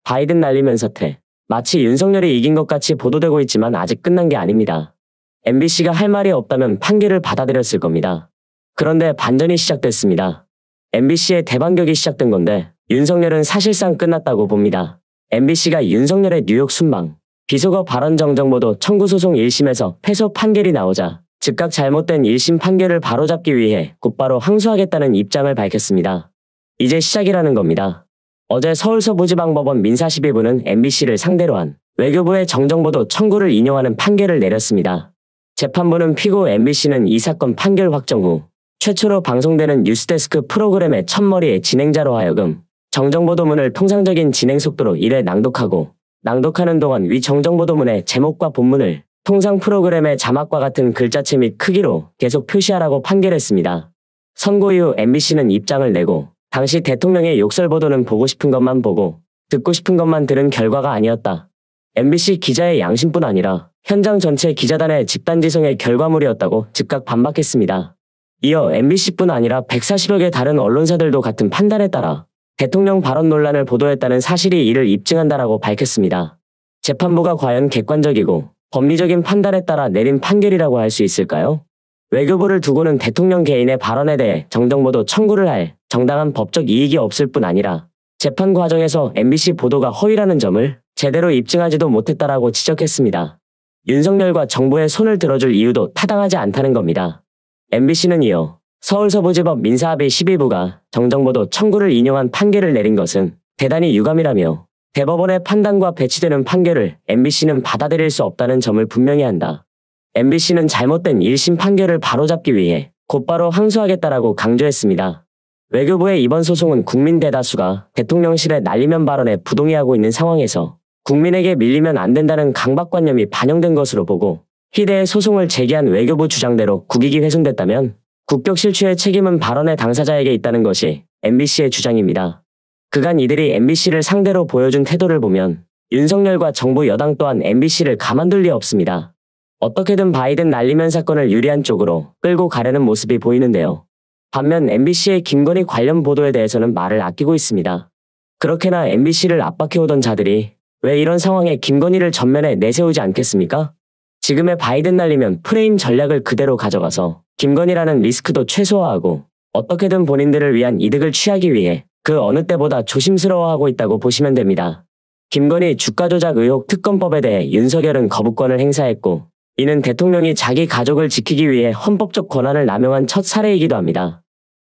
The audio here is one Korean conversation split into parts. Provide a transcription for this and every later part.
바이든 날리면 사퇴. 마치 윤석열이 이긴 것 같이 보도되고 있지만 아직 끝난 게 아닙니다. MBC가 할 말이 없다면 판결을 받아들였을 겁니다. 그런데 반전이 시작됐습니다. MBC의 대반격이 시작된 건데 윤석열은 사실상 끝났다고 봅니다. MBC가 윤석열의 뉴욕 순방, 비속어 발언 정정보도 청구 소송 1심에서 패소 판결이 나오자 즉각 잘못된 1심 판결을 바로잡기 위해 곧바로 항소하겠다는 입장을 밝혔습니다. 이제 시작이라는 겁니다. 어제 서울서부지방법원 민사12부는 MBC를 상대로 한 외교부의 정정보도 청구를 인용하는 판결을 내렸습니다. 재판부는 피고 MBC는 이 사건 판결 확정 후 최초로 방송되는 뉴스데스크 프로그램의 첫머리의 진행자로 하여금 정정보도문을 통상적인 진행 속도로 1회 낭독하고 낭독하는 동안 위 정정보도문의 제목과 본문을 통상 프로그램의 자막과 같은 글자체 및 크기로 계속 표시하라고 판결했습니다. 선고 이후 MBC는 입장을 내고 당시 대통령의 욕설 보도는 보고 싶은 것만 보고 듣고 싶은 것만 들은 결과가 아니었다. MBC 기자의 양심뿐 아니라 현장 전체 기자단의 집단지성의 결과물이었다고 즉각 반박했습니다. 이어 MBC뿐 아니라 140여 개 다른 언론사들도 같은 판단에 따라 대통령 발언 논란을 보도했다는 사실이 이를 입증한다라고 밝혔습니다. 재판부가 과연 객관적이고 법리적인 판단에 따라 내린 판결이라고 할 수 있을까요? 외교부를 두고는 대통령 개인의 발언에 대해 정정보도 청구를 할 정당한 법적 이익이 없을 뿐 아니라 재판 과정에서 MBC 보도가 허위라는 점을 제대로 입증하지도 못했다라고 지적했습니다. 윤석열과 정부의 손을 들어줄 이유도 타당하지 않다는 겁니다. MBC는 이어 서울서부지법 민사합의 12부가 정정보도 청구를 인용한 판결을 내린 것은 대단히 유감이라며 대법원의 판단과 배치되는 판결을 MBC는 받아들일 수 없다는 점을 분명히 한다. MBC는 잘못된 1심 판결을 바로잡기 위해 곧바로 항소하겠다라고 강조했습니다. 외교부의 이번 소송은 국민 대다수가 대통령실의 날리면 발언에 부동의하고 있는 상황에서 국민에게 밀리면 안 된다는 강박관념이 반영된 것으로 보고 희대의 소송을 제기한 외교부 주장대로 국익이 훼손됐다면 국격 실추의 책임은 발언의 당사자에게 있다는 것이 MBC의 주장입니다. 그간 이들이 MBC를 상대로 보여준 태도를 보면 윤석열과 정부 여당 또한 MBC를 가만둘 리 없습니다. 어떻게든 바이든 날리면 사건을 유리한 쪽으로 끌고 가려는 모습이 보이는데요. 반면 MBC의 김건희 관련 보도에 대해서는 말을 아끼고 있습니다. 그렇게나 MBC를 압박해오던 자들이 왜 이런 상황에 김건희를 전면에 내세우지 않겠습니까? 지금의 바이든 날리면 프레임 전략을 그대로 가져가서 김건희라는 리스크도 최소화하고 어떻게든 본인들을 위한 이득을 취하기 위해 그 어느 때보다 조심스러워하고 있다고 보시면 됩니다. 김건희 주가 조작 의혹 특검법에 대해 윤석열은 거부권을 행사했고 이는 대통령이 자기 가족을 지키기 위해 헌법적 권한을 남용한 첫 사례이기도 합니다.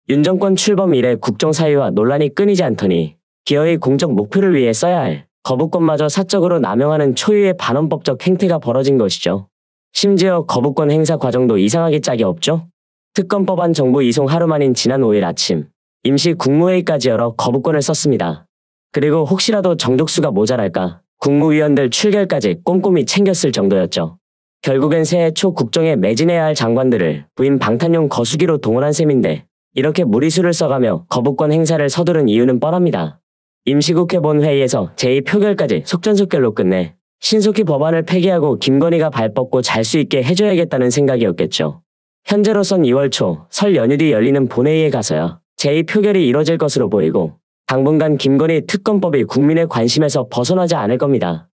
윤 정권 출범 이래 국정 사유와 논란이 끊이지 않더니 기어이 공적 목표를 위해 써야 할 거부권마저 사적으로 남용하는 초유의 반헌법적 행태가 벌어진 것이죠. 심지어 거부권 행사 과정도 이상하기 짝이 없죠. 특검법안 정부 이송 하루 만인 지난 5일 아침 임시 국무회의까지 열어 거부권을 썼습니다. 그리고 혹시라도 정족수가 모자랄까 국무위원들 출결까지 꼼꼼히 챙겼을 정도였죠. 결국엔 새해 초 국정에 매진해야 할 장관들을 부인 방탄용 거수기로 동원한 셈인데 이렇게 무리수를 써가며 거부권 행사를 서두른 이유는 뻔합니다. 임시국회 본회의에서 제2표결까지 속전속결로 끝내 신속히 법안을 폐기하고 김건희가 발 뻗고 잘 수 있게 해줘야겠다는 생각이었겠죠. 현재로선 2월 초 설 연휴 뒤 열리는 본회의에 가서야 제2표결이 이뤄질 것으로 보이고 당분간 김건희 특검법이 국민의 관심에서 벗어나지 않을 겁니다.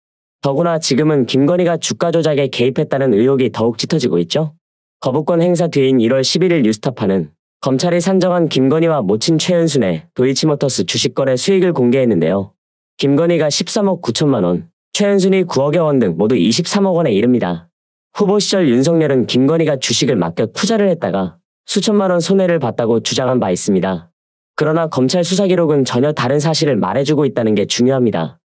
더구나 지금은 김건희가 주가 조작에 개입했다는 의혹이 더욱 짙어지고 있죠. 거부권 행사 뒤인 1월 11일 뉴스타파는 검찰이 산정한 김건희와 모친 최은순의 도이치모터스 주식거래 수익을 공개했는데요. 김건희가 13억 9천만 원, 최은순이 9억여 원 등 모두 23억 원에 이릅니다. 후보 시절 윤석열은 김건희가 주식을 맡겨 투자를 했다가 수천만 원 손해를 봤다고 주장한 바 있습니다. 그러나 검찰 수사 기록은 전혀 다른 사실을 말해주고 있다는 게 중요합니다.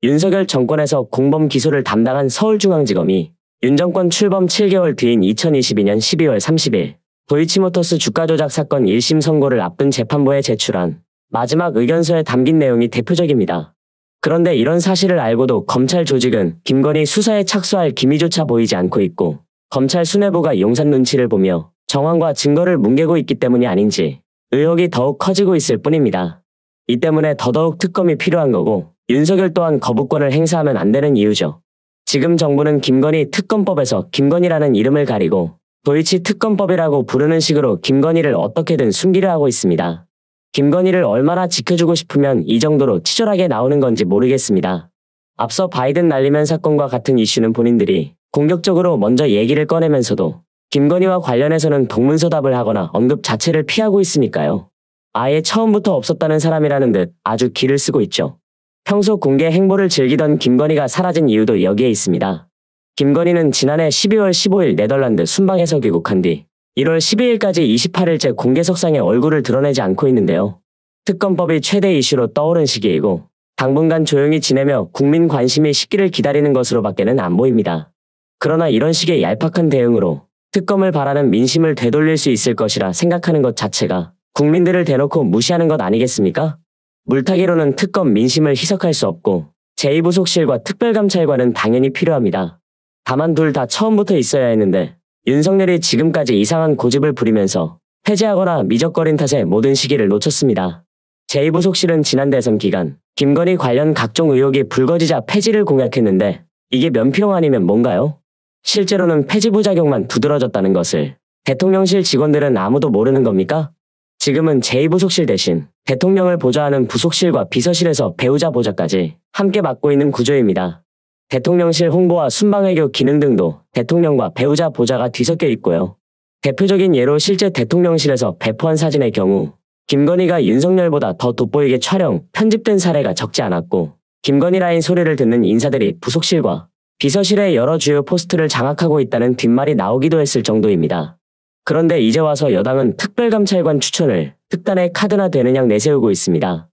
윤석열 정권에서 공범 기소를 담당한 서울중앙지검이 윤 정권 출범 7개월 뒤인 2022년 12월 30일 도이치모터스 주가 조작 사건 1심 선고를 앞둔 재판부에 제출한 마지막 의견서에 담긴 내용이 대표적입니다. 그런데 이런 사실을 알고도 검찰 조직은 김건희 수사에 착수할 기미조차 보이지 않고 있고 검찰 수뇌부가 용산 눈치를 보며 정황과 증거를 뭉개고 있기 때문이 아닌지 의혹이 더욱 커지고 있을 뿐입니다. 이 때문에 더더욱 특검이 필요한 거고 윤석열 또한 거부권을 행사하면 안 되는 이유죠. 지금 정부는 김건희 특검법에서 김건희라는 이름을 가리고 도이치 특검법이라고 부르는 식으로 김건희를 어떻게든 숨기려 하고 있습니다. 김건희를 얼마나 지켜주고 싶으면 이 정도로 치졸하게 나오는 건지 모르겠습니다. 앞서 바이든 날리면 사건과 같은 이슈는 본인들이 공격적으로 먼저 얘기를 꺼내면서도 김건희와 관련해서는 동문서답을 하거나 언급 자체를 피하고 있으니까요. 아예 처음부터 없었다는 사람이라는 듯 아주 기를 쓰고 있죠. 평소 공개 행보를 즐기던 김건희가 사라진 이유도 여기에 있습니다. 김건희는 지난해 12월 15일 네덜란드 순방에서 귀국한 뒤 1월 12일까지 28일째 공개석상에 얼굴을 드러내지 않고 있는데요. 특검법이 최대 이슈로 떠오른 시기이고 당분간 조용히 지내며 국민 관심이 식기를 기다리는 것으로밖에는 안 보입니다. 그러나 이런 식의 얄팍한 대응으로 특검을 바라는 민심을 되돌릴 수 있을 것이라 생각하는 것 자체가 국민들을 대놓고 무시하는 것 아니겠습니까? 물타기로는 특검 민심을 희석할 수 없고 제2부속실과 특별감찰관은 당연히 필요합니다. 다만 둘 다 처음부터 있어야 했는데 윤석열이 지금까지 이상한 고집을 부리면서 폐지하거나 미적거린 탓에 모든 시기를 놓쳤습니다. 제2부속실은 지난 대선 기간 김건희 관련 각종 의혹이 불거지자 폐지를 공약했는데 이게 면피용 아니면 뭔가요? 실제로는 폐지 부작용만 두드러졌다는 것을 대통령실 직원들은 아무도 모르는 겁니까? 지금은 제2부속실 대신 대통령을 보좌하는 부속실과 비서실에서 배우자 보좌까지 함께 맡고 있는 구조입니다. 대통령실 홍보와 순방외교 기능 등도 대통령과 배우자 보좌가 뒤섞여 있고요. 대표적인 예로 실제 대통령실에서 배포한 사진의 경우 김건희가 윤석열보다 더 돋보이게 촬영, 편집된 사례가 적지 않았고 김건희 라인 소리를 듣는 인사들이 부속실과 비서실의 여러 주요 포스트를 장악하고 있다는 뒷말이 나오기도 했을 정도입니다. 그런데 이제 와서 여당은 특별감찰관 추천을 특단의 카드나 되는 양 내세우고 있습니다.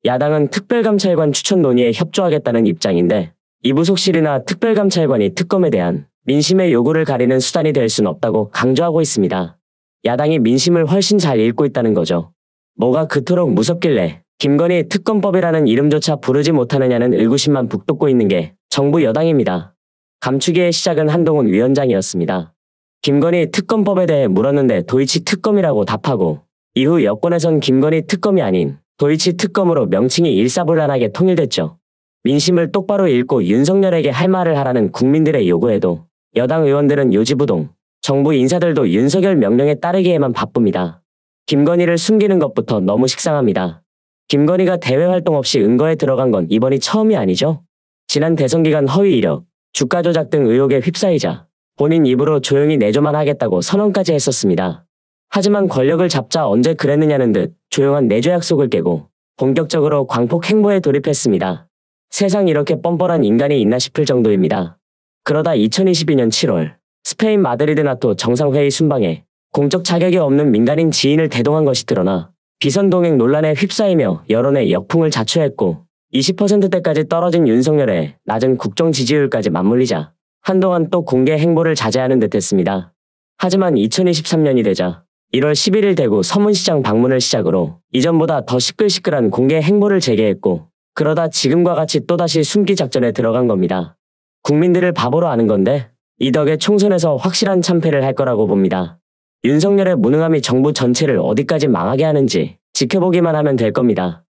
야당은 특별감찰관 추천 논의에 협조하겠다는 입장인데 이 부속실이나 특별감찰관이 특검에 대한 민심의 요구를 가리는 수단이 될 순 없다고 강조하고 있습니다. 야당이 민심을 훨씬 잘 읽고 있다는 거죠. 뭐가 그토록 무섭길래 김건희 특검법이라는 이름조차 부르지 못하느냐는 의구심만 북돋고 있는 게 정부 여당입니다. 감추기의 시작은 한동훈 위원장이었습니다. 김건희 특검법에 대해 물었는데 도이치 특검이라고 답하고 이후 여권에선 김건희 특검이 아닌 도이치 특검으로 명칭이 일사불란하게 통일됐죠. 민심을 똑바로 읽고 윤석열에게 할 말을 하라는 국민들의 요구에도 여당 의원들은 요지부동, 정부 인사들도 윤석열 명령에 따르기에만 바쁩니다. 김건희를 숨기는 것부터 너무 식상합니다. 김건희가 대외 활동 없이 은거에 들어간 건 이번이 처음이 아니죠? 지난 대선 기간 허위 이력, 주가 조작 등 의혹에 휩싸이자 본인 입으로 조용히 내조만 하겠다고 선언까지 했었습니다. 하지만 권력을 잡자 언제 그랬느냐는 듯 조용한 내조 약속을 깨고 본격적으로 광폭 행보에 돌입했습니다. 세상 이렇게 뻔뻔한 인간이 있나 싶을 정도입니다. 그러다 2022년 7월 스페인 마드리드 나토 정상회의 순방에 공적 자격이 없는 민간인 지인을 대동한 것이 드러나 비선 동행 논란에 휩싸이며 여론의 역풍을 자초했고 20%대까지 떨어진 윤석열의 낮은 국정 지지율까지 맞물리자 한동안 또 공개 행보를 자제하는 듯했습니다. 하지만 2023년이 되자 1월 11일 대구 서문시장 방문을 시작으로 이전보다 더 시끌시끌한 공개 행보를 재개했고 그러다 지금과 같이 또다시 숨기 작전에 들어간 겁니다. 국민들을 바보로 아는 건데 이 덕에 총선에서 확실한 참패를 할 거라고 봅니다. 윤석열의 무능함이 정부 전체를 어디까지 망하게 하는지 지켜보기만 하면 될 겁니다.